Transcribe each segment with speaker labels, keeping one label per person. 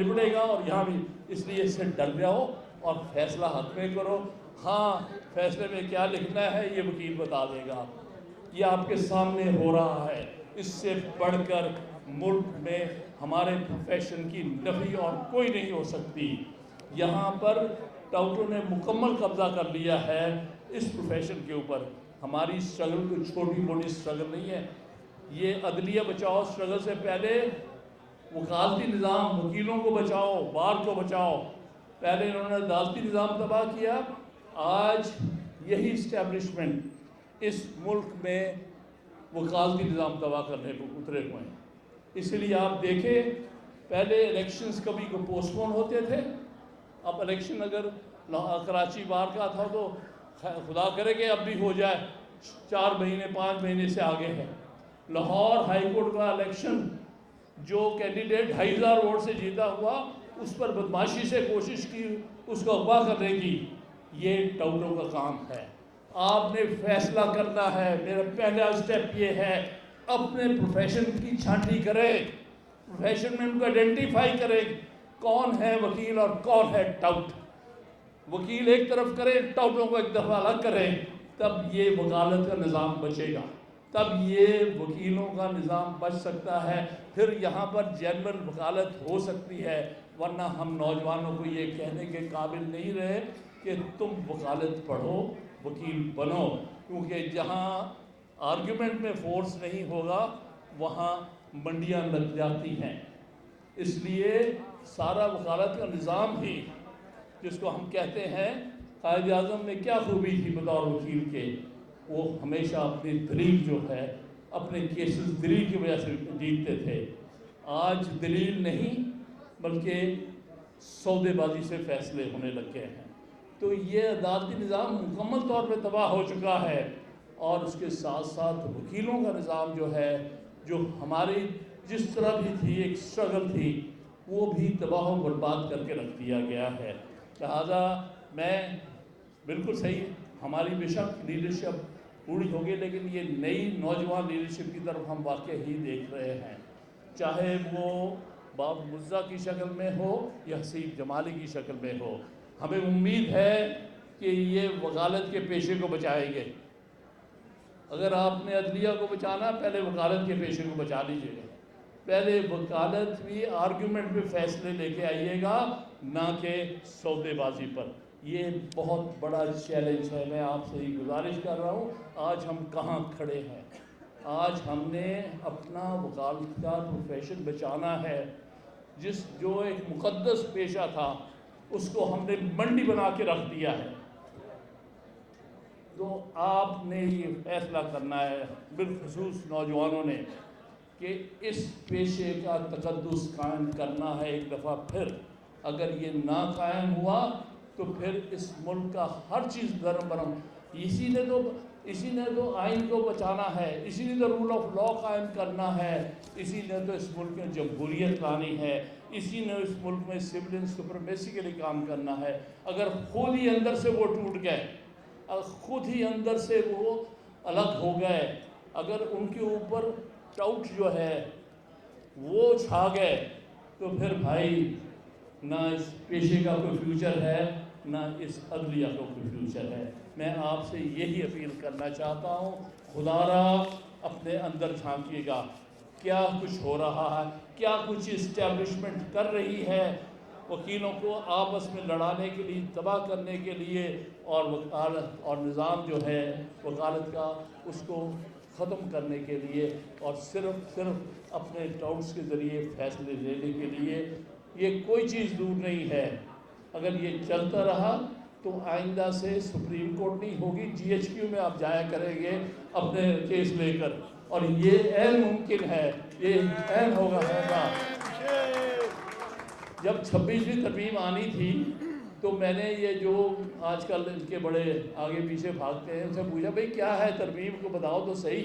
Speaker 1: نپٹے گا اور یہاں بھی، اس لیے اس سے ڈر جاؤ اور فیصلہ حق میں کرو. ہاں فیصلے میں کیا لکھنا ہے یہ وکیل بتا دے گا، یہ آپ کے سامنے ہو رہا ہے. اس سے بڑھ کر ملک میں ہمارے پروفیشن کی نفی اور کوئی نہیں ہو سکتی. یہاں پر ٹاؤٹوں نے مکمل قبضہ کر لیا ہے اس پروفیشن کے اوپر. ہماری اسٹرگل کوئی چھوٹی موٹی اسٹرگل نہیں ہے. یہ عدلیہ بچاؤ اسٹرگل سے پہلے وکالتی نظام، وکیلوں کو بچاؤ، بار کو بچاؤ. پہلے انہوں نے عدالتی نظام تباہ کیا، آج یہی اسٹیبلشمنٹ اس ملک میں وکالتی نظام تباہ کرنے کو اترے ہوئے ہیں. اس لیے آپ دیکھیں پہلے الیکشنز کبھی کو پوسٹ پون ہوتے تھے، اب الیکشن اگر کراچی بار کا تھا تو خدا کرے کہ اب بھی ہو جائے، 4 مہینے 5 مہینے سے آگے ہے. لاہور ہائی کورٹ کا الیکشن جو کینڈیڈیٹ 2500 ووٹ سے جیتا ہوا، اس پر بدماشی سے کوشش کی اس کو اغوا کرنے کی. یہ ٹاؤٹوں کا کام ہے. آپ نے فیصلہ کرنا ہے. میرا پہلا سٹیپ یہ ہے اپنے پروفیشن کی چھانٹی کرے، پروفیشن میں ان کو آئیڈینٹیفائی کرے کون ہے وکیل اور کون ہے ٹاؤٹ. وکیل ایک طرف کرے، ٹاؤٹوں کو ایک دفعہ الگ کرے، تب یہ وکالت کا نظام بچے گا، تب یہ وکیلوں کا نظام بچ سکتا ہے. پھر یہاں پر جنرل وکالت ہو سکتی ہے. ورنہ ہم نوجوانوں کو یہ کہنے کے قابل نہیں رہے کہ تم وکالت پڑھو، وکیل بنو. کیونکہ جہاں آرگیومنٹ میں فورس نہیں ہوگا وہاں منڈیاں لگ جاتی ہیں. اس لیے سارا وکالت کا نظام ہی، جس کو ہم کہتے ہیں قائد اعظم میں کیا خوبی تھی بطور وکیل کے، وہ ہمیشہ اپنی دلیل جو ہے، اپنے کیسز دلیل کی وجہ سے جیتتے تھے. آج دلیل نہیں بلکہ سودے بازی سے فیصلے ہونے لگ گئے ہیں. تو یہ عدالتی نظام مکمل طور پہ تباہ ہو چکا ہے. اور اس کے ساتھ ساتھ وکیلوں کا نظام جو ہے، جو ہماری جس طرح بھی تھی ایک اسٹرگل تھی، وہ بھی تباہ و برباد کر کے رکھ دیا گیا ہے. لہٰذا میں بالکل صحیح، ہماری بے شک لیڈرشپ پوری ہوگی، لیکن یہ نئی نوجوان لیڈرشپ کی طرف ہم واقع ہی دیکھ رہے ہیں، چاہے وہ باب مرزا کی شکل میں ہو یا حسین جمالی کی شکل میں ہو. ہمیں امید ہے کہ یہ وکالت کے پیشے کو بچائیں گے. اگر آپ نے عدلیہ کو بچانا، پہلے وکالت کے پیشے کو بچا لیجئے گا. پہلے وکالت بھی آرگیومنٹ پہ فیصلے لے کے آئیے گا، نہ کہ سودے بازی پر. یہ بہت بڑا چیلنج ہے. میں آپ سے ہی گزارش کر رہا ہوں، آج ہم کہاں کھڑے ہیں. آج ہم نے اپنا وکالت کا پروفیشن بچانا ہے. جو ایک مقدس پیشہ تھا اس کو ہم نے منڈی بنا کے رکھ دیا ہے. تو آپ نے یہ فیصلہ کرنا ہے، بالخصوص نوجوانوں نے، کہ اس پیشے کا تقدس قائم کرنا ہے ایک دفعہ پھر. اگر یہ نہ قائم ہوا تو پھر اس ملک کا ہر چیز درم برم. اسی نے تو آئین کو بچانا ہے، اسی نے تو رول آف لا قائم کرنا ہے، اسی نے تو اس ملک میں جمہوریت لانی ہے، اسی نے اس ملک میں سول سپریمیسی کے لیے کام کرنا ہے. اگر خود ہی اندر سے وہ ٹوٹ گئے، خود ہی اندر سے وہ الگ ہو گئے، اگر ان کے اوپر ٹاؤٹ جو ہے وہ چھا گئے، تو پھر بھائی نہ اس پیشے کا کوئی فیوچر ہے، نہ اس عدلیہ کا کوئی فیوچر ہے. میں آپ سے یہی اپیل کرنا چاہتا ہوں، خدا را اپنے اندر جھانکیے گا، کیا کچھ ہو رہا ہے، کیا کچھ اسٹیبلشمنٹ کر رہی ہے وکیلوں کو آپس میں لڑانے کے لیے، تباہ کرنے کے لیے، اور وکالت اور نظام جو ہے وکالت کا اس کو ختم کرنے کے لیے، اور صرف اپنے ٹاؤٹس کے ذریعے فیصلے لینے کے لیے. یہ کوئی چیز دور نہیں ہے. اگر یہ چلتا رہا تو آئندہ سے سپریم کورٹ نہیں ہوگی، جی ایچ کیو میں آپ جایا کریں گے اپنے کیس لے کر، اور یہ عین ممکن ہے، یہ عین ہوگا. جب 26ویں ترمیم آنی تھی تو میں نے یہ جو آج کل ان کے بڑے آگے پیچھے بھاگتے ہیں ان سے پوچھا بھئی کیا ہے ترمیم کو بتاؤ تو صحیح.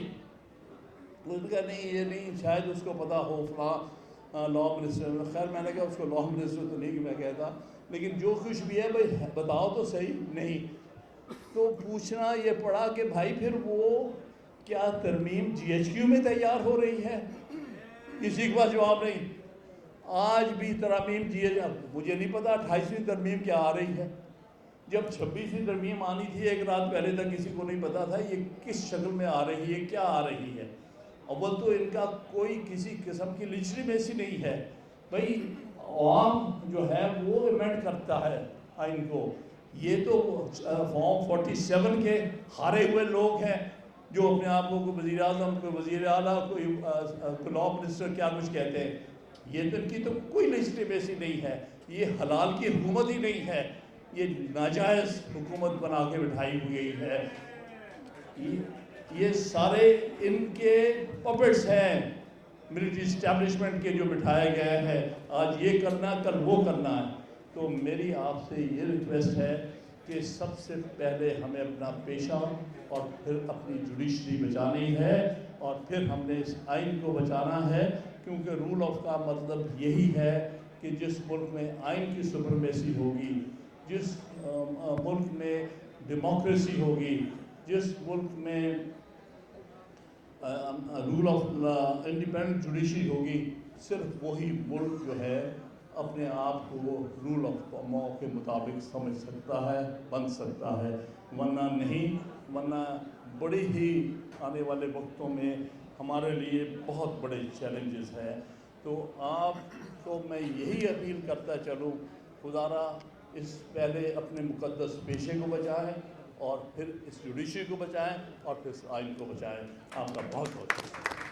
Speaker 1: اس نے کہا نہیں یہ نہیں، شاید اس کو پتا ہو فلاں لا منسٹر. خیر میں نے کہا اس کو لا منسٹر تو نہیں کہ میں کہتا، لیکن جو کچھ بھی ہے بھئی بتاؤ تو صحیح. نہیں تو پوچھنا یہ پڑا کہ بھائی پھر وہ کیا ترمیم جی ایچ کیو میں تیار ہو رہی ہے؟ کسی کے پاس جواب نہیں. آج بھی ترامیم دیے مجھے نہیں پتا 28ویں ترمیم کیا آ رہی ہے. جب 26ویں ترمیم آنی تھی ایک رات پہلے تک کسی کو نہیں پتا تھا یہ کس شکل میں آ رہی ہے, کیا آ رہی ہے. اول تو ان کا کوئی کسی قسم کی لیجٹمیسی نہیں ہے. بھائی عوام جو ہے وہ ایمنڈ کرتا ہے آئین کو. یہ تو فارم 47 کے ہارے ہوئے لوگ ہیں جو اپنے آپ کو کوئی وزیر اعظم, کوئی وزیر اعلیٰ, کوئی لا منسٹر کیا کچھ کہتے ہیں. یہ تو ان کی تو کوئی لیجٹمیسی نہیں ہے. یہ حلال کی حکومت ہی نہیں ہے, یہ ناجائز حکومت بنا کے بٹھائی ہوئی ہے. یہ سارے ان کے پپٹس ہیں ملٹری اسٹیبلشمنٹ کے جو بٹھائے گئے ہیں. آج یہ کرنا کل وہ کرنا ہے. تو میری آپ سے یہ ریکویسٹ ہے کہ سب سے پہلے ہمیں اپنا پیشہ اور پھر اپنی جوڈیشری بچانی ہے اور پھر ہم نے اس آئین کو بچانا ہے. کیونکہ رول آف کا مطلب یہی ہے کہ جس ملک میں آئین کی سپرمیسی ہوگی, جس ملک میں ڈیموکریسی ہوگی, جس ملک میں رول آف انڈیپینڈنٹ جوڈیشری ہوگی, صرف وہی ملک جو ہے اپنے آپ کو رول آف لاء کے مطابق سمجھ سکتا ہے, بن سکتا ہے. ورنہ نہیں, ورنہ بڑی ہی آنے والے وقتوں میں ہمارے لیے بہت بڑے چیلنجز ہیں. تو آپ کو میں یہی اپیل کرتا چلوں, خدارا اس پہلے اپنے مقدس پیشے کو بچائیں اور پھر اس جوڈیشری کو بچائیں اور پھر اس آئین کو بچائیں. آپ کا بہت بہت شکریہ.